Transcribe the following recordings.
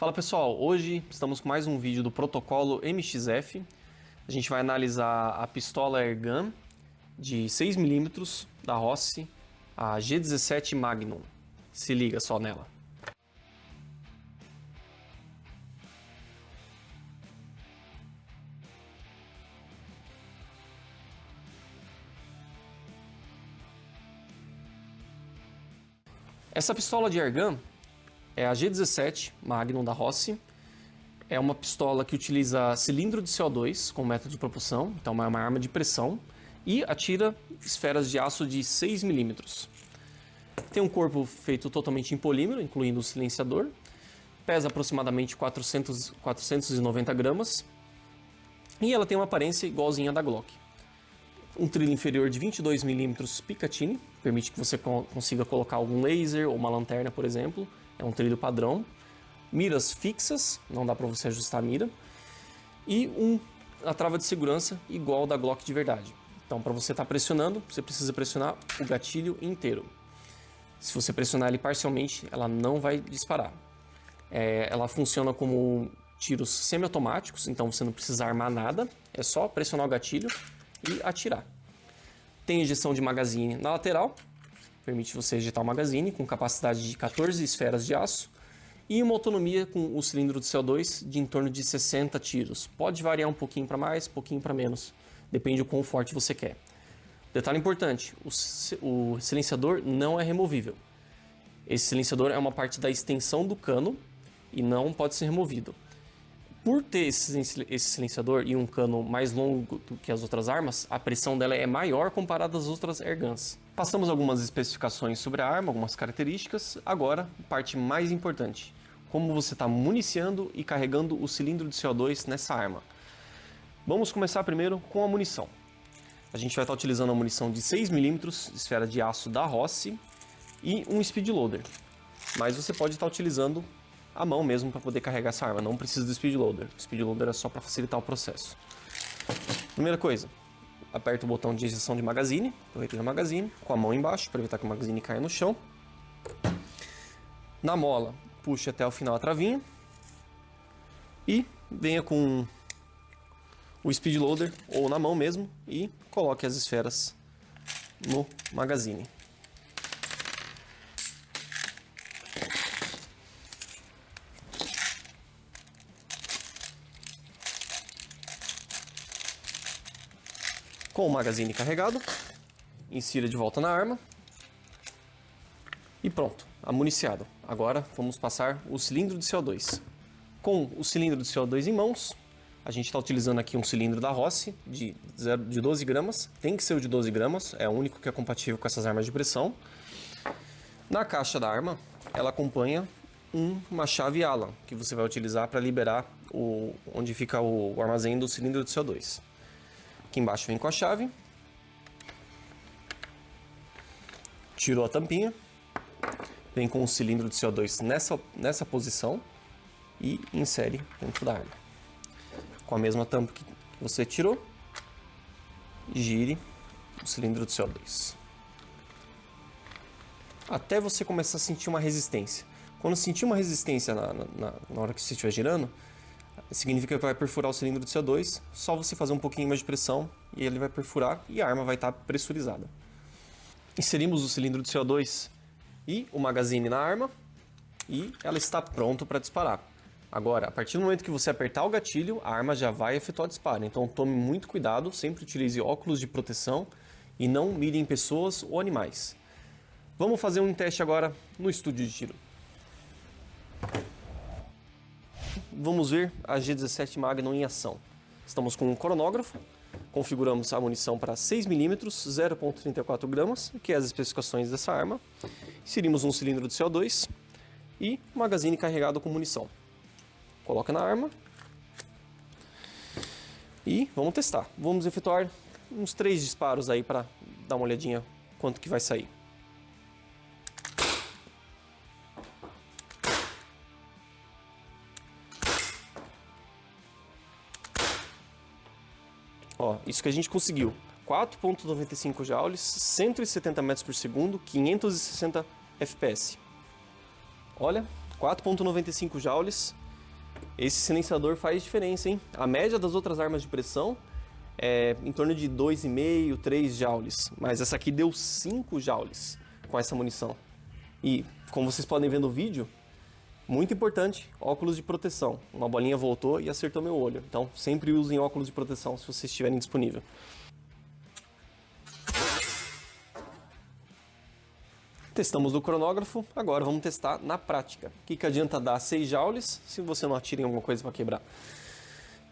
Fala pessoal, hoje estamos com mais um vídeo do protocolo MXF. A gente vai analisar a pistola Airgun de 6mm da Rossi, a G17 Magnum. Se liga só nela. Essa pistola de Airgun é a G17 Magnum da Rossi. É uma pistola que utiliza cilindro de CO2 como método de propulsão, então é uma arma de pressão, e atira esferas de aço de 6mm. Tem um corpo feito totalmente em polímero, incluindo o silenciador. Pesa aproximadamente 490 gramas. E ela tem uma aparência igualzinha da Glock. Um trilho inferior de 22mm Picatinny, permite que você consiga colocar algum laser ou uma lanterna, por exemplo. É um trilho padrão. Miras fixas, não dá para você ajustar a mira. E a trava de segurança igual da Glock de verdade. Então, para você estar pressionando, você precisa pressionar o gatilho inteiro. Se você pressionar ele parcialmente, ela não vai disparar. Ela funciona como tiros semiautomáticos, então você não precisa armar nada. É só pressionar o gatilho e atirar. Tem injeção de magazine na lateral, permite você ejetar o magazine com capacidade de 14 esferas de aço e uma autonomia com o cilindro de CO2 de em torno de 60 tiros. Pode variar um pouquinho para mais, um pouquinho para menos, depende do quão forte você quer. Detalhe importante, o silenciador não é removível. Esse silenciador é uma parte da extensão do cano e não pode ser removido. Por ter esse silenciador e um cano mais longo do que as outras armas, a pressão dela é maior comparada às outras airguns. Passamos algumas especificações sobre a arma, algumas características. Agora, parte mais importante, como você está municiando e carregando o cilindro de CO2 nessa arma. Vamos começar primeiro com a munição. A gente vai estar utilizando a munição de 6mm, esfera de aço da Rossi, e um speed loader. Mas você pode estar utilizando a mão mesmo para poder carregar essa arma, não precisa do speed loader. O speed loader é só para facilitar o processo. Primeira coisa, aperta o botão de ejeção de magazine, aproveita o magazine, com a mão embaixo para evitar que o magazine caia no chão. Na mola, puxe até o final a travinha e venha com o speed loader ou na mão mesmo e coloque as esferas no magazine. Com o magazine carregado, insira de volta na arma e pronto, amuniciado. Agora vamos passar o cilindro de CO2. Com o cilindro de CO2 em mãos, a gente está utilizando aqui um cilindro da Rossi de 12 gramas, tem que ser o de 12 gramas, é o único que é compatível com essas armas de pressão. Na caixa da arma, ela acompanha uma chave Allen, que você vai utilizar para liberar onde fica o armazém do cilindro de CO2. Aqui embaixo vem com a chave, tirou a tampinha, vem com o cilindro de CO2 nessa posição e insere dentro da arma. Com a mesma tampa que você tirou, gire o cilindro de CO2. Até você começar a sentir uma resistência. Quando sentir uma resistência na hora que você estiver girando, significa que vai perfurar o cilindro de CO2, só você fazer um pouquinho mais de pressão e ele vai perfurar e a arma vai estar pressurizada. Inserimos o cilindro de CO2 e o magazine na arma e ela está pronta para disparar. Agora, a partir do momento que você apertar o gatilho, a arma já vai efetuar o disparo, então tome muito cuidado, sempre utilize óculos de proteção e não mire em pessoas ou animais. Vamos fazer um teste agora no estúdio de tiro. Vamos ver a G17 Magnum em ação. Estamos com um cronógrafo, configuramos a munição para 6mm, 0,34 gramas, que é as especificações dessa arma. Inserimos um cilindro de CO2 e magazine carregado com munição. Coloca na arma e vamos testar. Vamos efetuar uns 3 disparos aí para dar uma olhadinha quanto que vai sair. Ó, isso que a gente conseguiu. 4,95 joules, 170 metros por segundo, 560 fps. Olha, 4,95 joules, Esse silenciador faz diferença, hein? A média das outras armas de pressão é em torno de 2,5, 3 joules, mas essa aqui deu 5 joules com essa munição. E, como vocês podem ver no vídeo, muito importante, óculos de proteção. Uma bolinha voltou e acertou meu olho, então sempre usem óculos de proteção se vocês estiverem disponível. Testamos no cronógrafo, agora vamos testar na prática. O que adianta dar 6 joules se você não atira em alguma coisa para quebrar?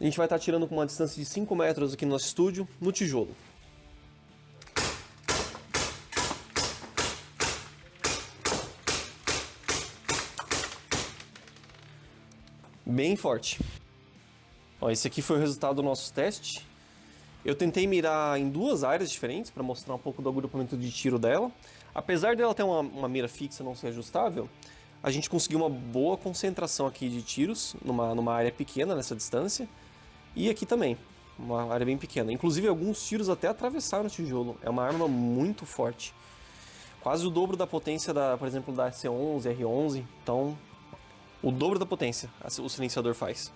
A gente vai estar atirando com uma distância de 5 metros aqui no nosso estúdio, no tijolo. Bem forte. Ó, esse aqui foi o resultado do nosso teste. Eu tentei mirar em 2 áreas diferentes para mostrar um pouco do agrupamento de tiro dela. Apesar dela ter uma mira fixa, não ser ajustável, a gente conseguiu uma boa concentração aqui de tiros numa área pequena nessa distância. E aqui também, uma área bem pequena. Inclusive alguns tiros até atravessaram o tijolo. É uma arma muito forte. Quase o dobro da potência, por exemplo, da C11, R11. Então, o dobro da potência o silenciador faz.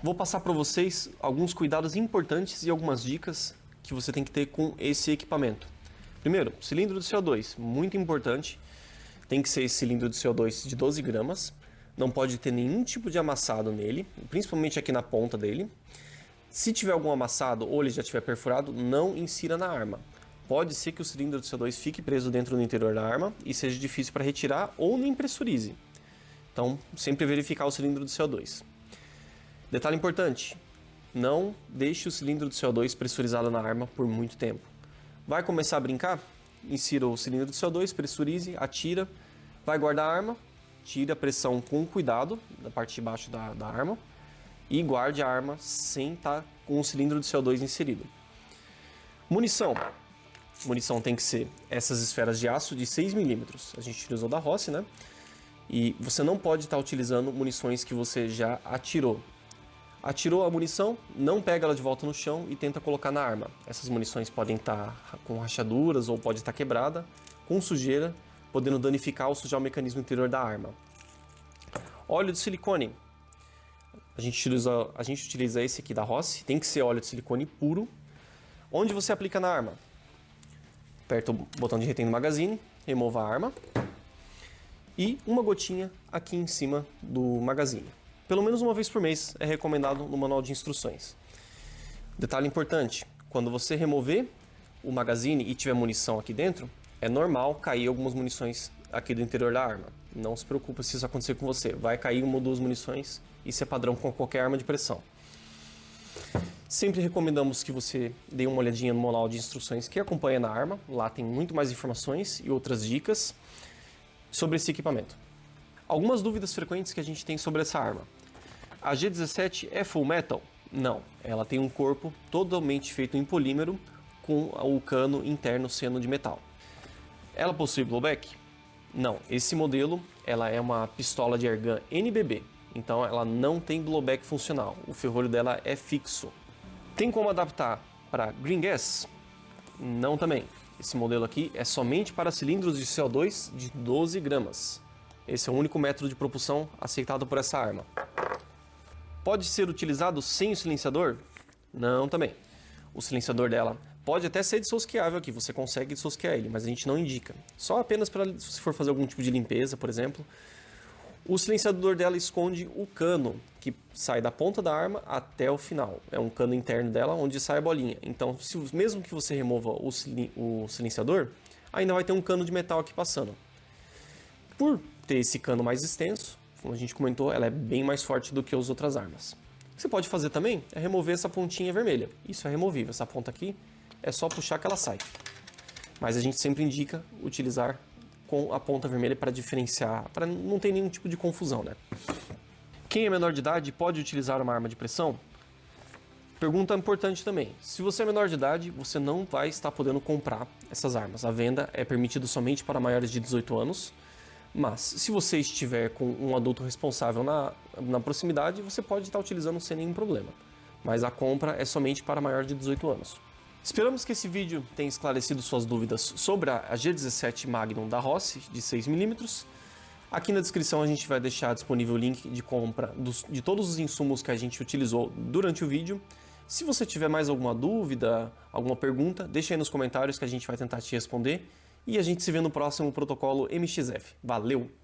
Vou passar para vocês alguns cuidados importantes e algumas dicas que você tem que ter com esse equipamento. Primeiro, cilindro de CO2, muito importante. Tem que ser esse cilindro de CO2 de 12 gramas. Não pode ter nenhum tipo de amassado nele, principalmente aqui na ponta dele. Se tiver algum amassado ou ele já estiver perfurado, não insira na arma. Pode ser que o cilindro de CO2 fique preso dentro do interior da arma e seja difícil para retirar ou nem pressurize. Então, sempre verificar o cilindro de CO2. Detalhe importante, não deixe o cilindro de CO2 pressurizado na arma por muito tempo. Vai começar a brincar? Insira o cilindro de CO2, pressurize, atira, vai guardar a arma, tire a pressão com cuidado da parte de baixo da arma e guarde a arma sem estar com o cilindro de CO2 inserido. Munição. Munição tem que ser essas esferas de aço de 6 mm. A gente utilizou da Rossi, né? E você não pode estar utilizando munições que você já atirou. Atirou a munição, não pega ela de volta no chão e tenta colocar na arma. Essas munições podem estar com rachaduras ou pode estar quebrada, com sujeira, podendo danificar ou sujar o mecanismo interior da arma. Óleo de silicone. A gente utiliza esse aqui da Rossi, tem que ser óleo de silicone puro. Onde você aplica na arma? Aperta o botão de retém do magazine, remova a arma e uma gotinha aqui em cima do magazine. Pelo menos uma vez por mês é recomendado no manual de instruções. Detalhe importante, quando você remover o magazine e tiver munição aqui dentro, é normal cair algumas munições aqui do interior da arma. Não se preocupe se isso acontecer com você, vai cair 1 ou 2 munições, isso é padrão com qualquer arma de pressão. Sempre recomendamos que você dê uma olhadinha no manual de instruções que acompanha na arma, lá tem muito mais informações e outras dicas sobre esse equipamento. Algumas dúvidas frequentes que a gente tem sobre essa arma. A G17 é full metal? Não, ela tem um corpo totalmente feito em polímero com o cano interno sendo de metal. Ela possui blowback? Não, esse modelo ela é uma pistola de airgun NBB, então ela não tem blowback funcional, o ferrolho dela é fixo. Tem como adaptar para green gas? Não também. Esse modelo aqui é somente para cilindros de CO2 de 12 gramas. Esse é o único método de propulsão aceitado por essa arma. Pode ser utilizado sem o silenciador? Não também. O silenciador dela pode até ser dissociável aqui, você consegue dissociar ele, mas a gente não indica. Só apenas para se for fazer algum tipo de limpeza, por exemplo. O silenciador dela esconde o cano que sai da ponta da arma até o final. É um cano interno dela onde sai a bolinha. Então, mesmo que você remova o silenciador, ainda vai ter um cano de metal aqui passando. Por ter esse cano mais extenso, como a gente comentou, ela é bem mais forte do que as outras armas. O que você pode fazer também é remover essa pontinha vermelha. Isso é removível, essa ponta aqui é só puxar que ela sai. Mas a gente sempre indica utilizar com a ponta vermelha para diferenciar, para não ter nenhum tipo de confusão, né? Quem é menor de idade pode utilizar uma arma de pressão? Pergunta importante também. Se você é menor de idade, você não vai estar podendo comprar essas armas. A venda é permitida somente para maiores de 18 anos. Mas, se você estiver com um adulto responsável na proximidade, você pode estar utilizando sem nenhum problema. mas a compra é somente para maior de 18 anos. Esperamos que esse vídeo tenha esclarecido suas dúvidas sobre a G17 Magnum da Rossi de 6mm. Aqui na descrição a gente vai deixar disponível o link de compra de todos os insumos que a gente utilizou durante o vídeo. Se você tiver mais alguma dúvida, alguma pergunta, deixa aí nos comentários que a gente vai tentar te responder. E a gente se vê no próximo protocolo MXF. Valeu!